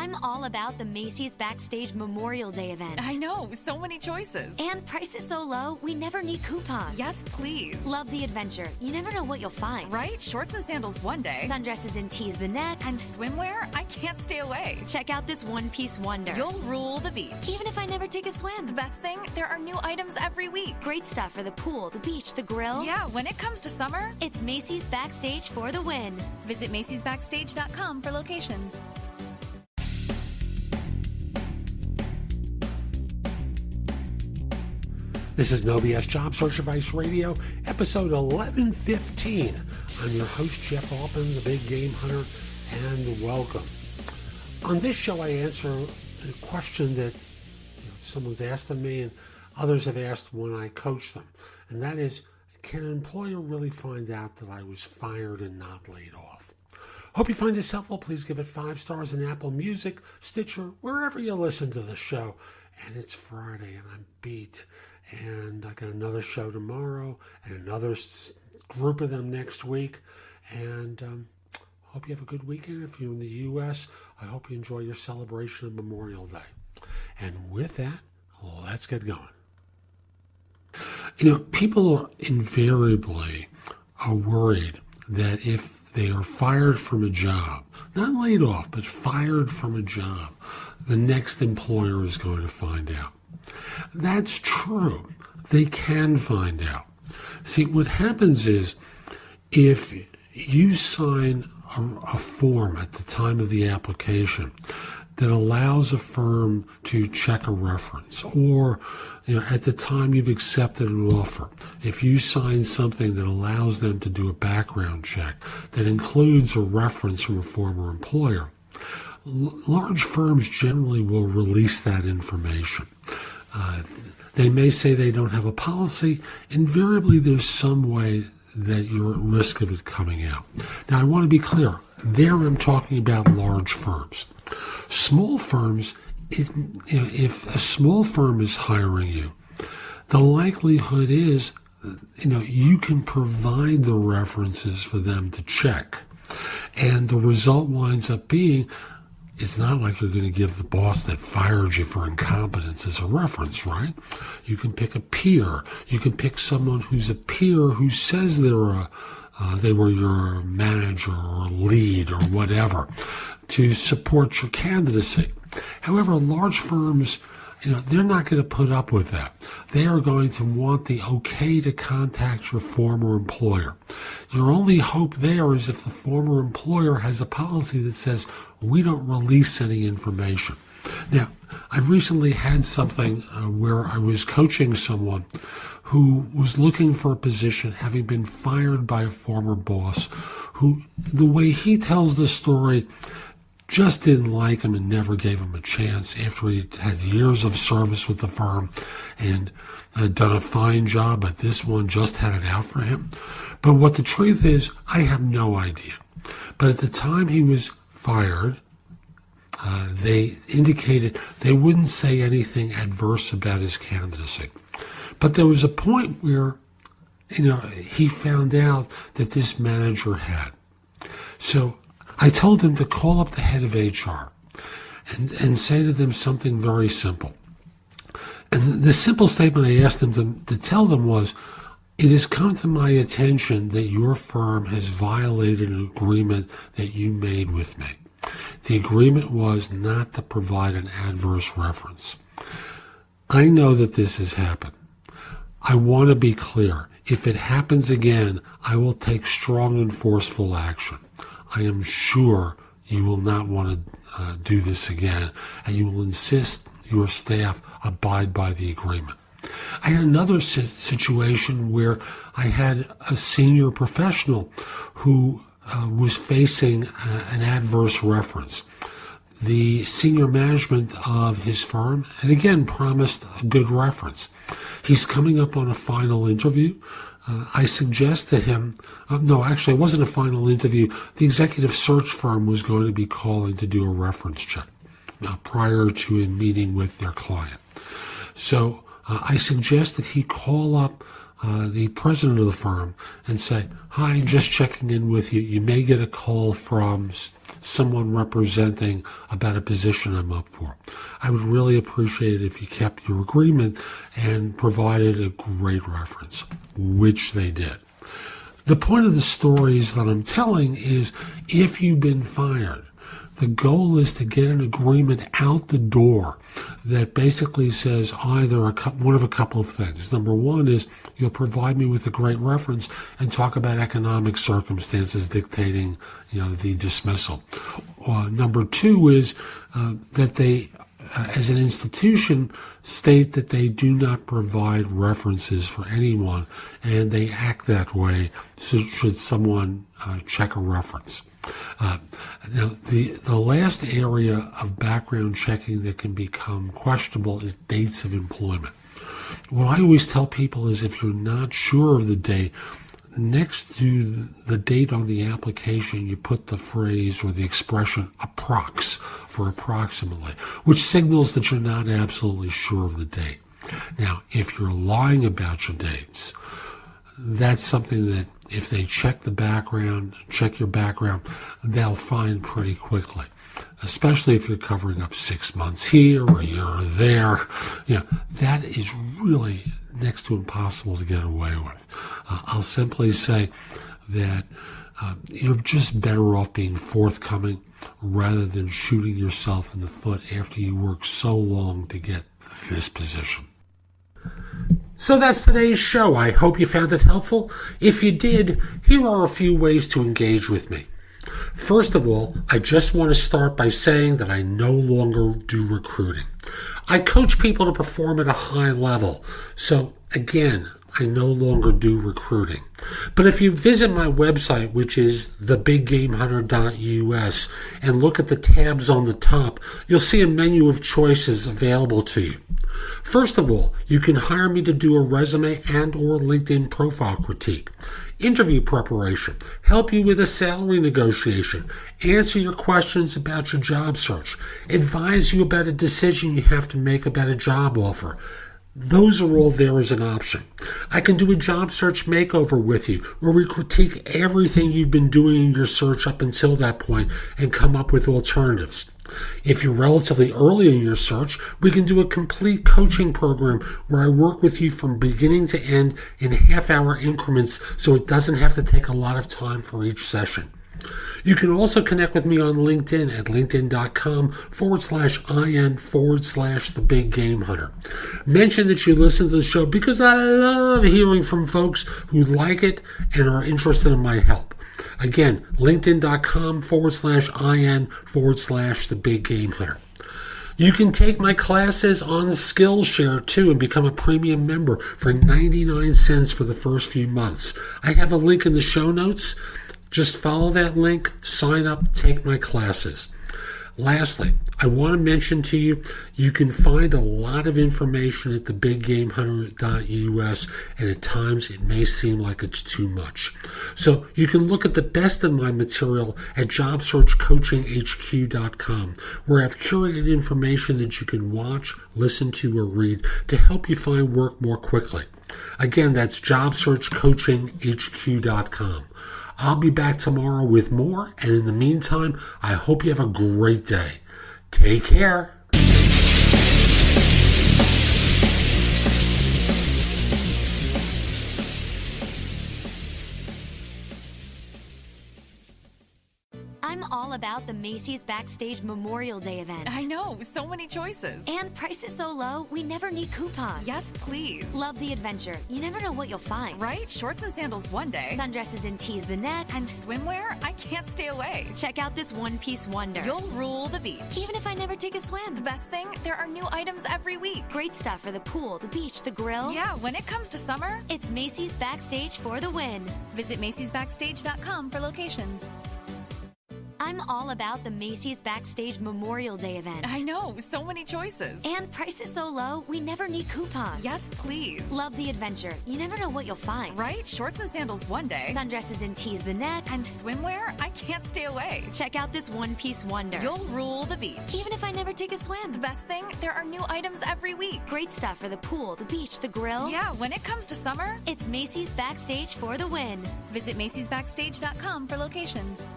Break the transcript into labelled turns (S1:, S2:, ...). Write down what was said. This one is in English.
S1: I'm all about the Macy's Backstage Memorial Day event.
S2: I know, so many choices.
S1: And prices so low, we never need coupons.
S2: Yes, please.
S1: Love the adventure. You never know what you'll find.
S2: Right? Shorts and sandals one day.
S1: Sundresses and tees the next.
S2: And swimwear? I can't stay away.
S1: Check out this one-piece wonder.
S2: You'll rule the beach.
S1: Even if I never take a swim.
S2: The best thing, there are new items every week.
S1: Great stuff for the pool, the beach, the grill.
S2: Yeah, when it comes to summer,
S1: it's Macy's Backstage for the win.
S2: Visit Macy'sBackstage.com for locations.
S3: This is No BS Job Search Advice Radio, episode 1115. I'm your host, Jeff Altman, the Big Game Hunter, and welcome. On this show, I answer a question that someone's asked of me and others have asked when I coach them, and that is, can an employer really find out that I was fired and not laid off? Hope you find this helpful. Please give it 5 stars in Apple Music, Stitcher, wherever you listen to the show. And it's Friday, and I'm beat. And I got another show tomorrow and another group of them next week. And hope you have a good weekend. If you're in the U.S., I hope you enjoy your celebration of Memorial Day. And with that, let's get going. People invariably are worried that if they are fired from a job, not laid off, but fired from a job, the next employer is going to find out. That's true. They can find out. See, what happens is if you sign a form at the time of the application that allows a firm to check a reference, or at the time you've accepted an offer, if you sign something that allows them to do a background check that includes a reference from a former employer, large firms generally will release that information. They may say they don't have a policy. Invariably, there's some way that you're at risk of it coming out. Now, I want to be clear. There I'm talking about large firms. Small firms, if a small firm is hiring you, the likelihood is, you can provide the references for them to check. And the result winds up being, it's not like you're going to give the boss that fired you for incompetence as a reference, right? You can pick a peer. You can pick someone who's a peer who says they were your manager or lead or whatever to support your candidacy. However, large firms, they're not going to put up with that. They are going to want the okay to contact your former employer. Your only hope there is if the former employer has a policy that says, we don't release any information. Now, I recently had something where I was coaching someone who was looking for a position, having been fired by a former boss, who, the way he tells the story, just didn't like him and never gave him a chance after he had years of service with the firm and had done a fine job, but this one just had it out for him. But what the truth is, I have no idea. But at the time he was fired, they indicated they wouldn't say anything adverse about his candidacy. But there was a point where, he found out that this manager had. So I told him to call up the head of HR and say to them something very simple. And the simple statement I asked them to tell them was, it has come to my attention that your firm has violated an agreement that you made with me. The agreement was not to provide an adverse reference. I know that this has happened. I want to be clear. If it happens again, I will take strong and forceful action. I am sure you will not want to do this again, and you will insist your staff abide by the agreement. I had another situation where I had a senior professional who was facing an adverse reference. The senior management of his firm had again promised a good reference. He's coming up on a final interview. I suggest to him, no, actually it wasn't a final interview. The executive search firm was going to be calling to do a reference check prior to a meeting with their client. So I suggest that he call up the president of the firm and say, hi, just checking in with you. You may get a call from someone representing about a position I'm up for. I would really appreciate it if you kept your agreement and provided a great reference, which they did. The point of the stories that I'm telling is if you've been fired, the goal is to get an agreement out the door that basically says either one of a couple of things. Number one is you'll provide me with a great reference and talk about economic circumstances dictating, the dismissal. Number two is that they, as an institution, state that they do not provide references for anyone, and they act that way should someone check a reference. Now, the last area of background checking that can become questionable is dates of employment. What I always tell people is if you're not sure of the date, next to the date on the application, you put the phrase or the expression approx for approximately, which signals that you're not absolutely sure of the date. Now, if you're lying about your dates, that's something that if they check your background, they'll find pretty quickly, especially if you're covering up 6 months here or a year there. That is really next to impossible to get away with. I'll simply say that you're just better off being forthcoming rather than shooting yourself in the foot after you work so long to get this position. So that's today's show. I hope you found it helpful. If you did, here are a few ways to engage with me. First of all, I just want to start by saying that I no longer do recruiting. I coach people to perform at a high level. So again, I no longer do recruiting. But if you visit my website, which is thebiggamehunter.us, and look at the tabs on the top, you'll see a menu of choices available to you. First of all, you can hire me to do a resume and or LinkedIn profile critique, interview preparation, help you with a salary negotiation, answer your questions about your job search, advise you about a decision you have to make about a job offer. Those are all there as an option. I can do a job search makeover with you where we critique everything you've been doing in your search up until that point and come up with alternatives. If you're relatively early in your search, we can do a complete coaching program where I work with you from beginning to end in half-hour increments so it doesn't have to take a lot of time for each session. You can also connect with me on LinkedIn at linkedin.com/IN/thebiggamehunter. Mention that you listen to the show because I love hearing from folks who like it and are interested in my help. Again, linkedin.com/IN/thebiggamehunter. You can take my classes on Skillshare too and become a premium member for 99 cents for the first few months. I have a link in the show notes. Just follow that link, sign up, take my classes. Lastly, I want to mention to you, you can find a lot of information at thebiggamehunter.us, and at times it may seem like it's too much. So you can look at the best of my material at jobsearchcoachinghq.com, where I've curated information that you can watch, listen to, or read to help you find work more quickly. Again, that's jobsearchcoachinghq.com. I'll be back tomorrow with more, and in the meantime, I hope you have a great day. Take care.
S1: I'm all about the Macy's Backstage Memorial Day event.
S2: I know, so many choices.
S1: And prices so low, we never need coupons.
S2: Yes, please.
S1: Love the adventure. You never know what you'll find.
S2: Right? Shorts and sandals one day.
S1: Sundresses and tees the next.
S2: And swimwear? I can't stay away.
S1: Check out this one-piece wonder.
S2: You'll rule the beach.
S1: Even if I never take a swim.
S2: The best thing, there are new items every week.
S1: Great stuff for the pool, the beach, the grill.
S2: Yeah, when it comes to summer,
S1: it's Macy's Backstage for the win.
S2: Visit macy'sbackstage.com for locations.
S1: I'm all about the Macy's Backstage Memorial Day event.
S2: I know, so many choices.
S1: And prices so low, we never need coupons.
S2: Yes, please.
S1: Love the adventure. You never know what you'll find.
S2: Right? Shorts and sandals one day.
S1: Sundresses and tees the next.
S2: And swimwear? I can't stay away.
S1: Check out this one-piece wonder.
S2: You'll rule the beach.
S1: Even if I never take a swim.
S2: The best thing, there are new items every week.
S1: Great stuff for the pool, the beach, the grill.
S2: Yeah, when it comes to summer,
S1: it's Macy's Backstage for the win.
S2: Visit macy'sbackstage.com for locations.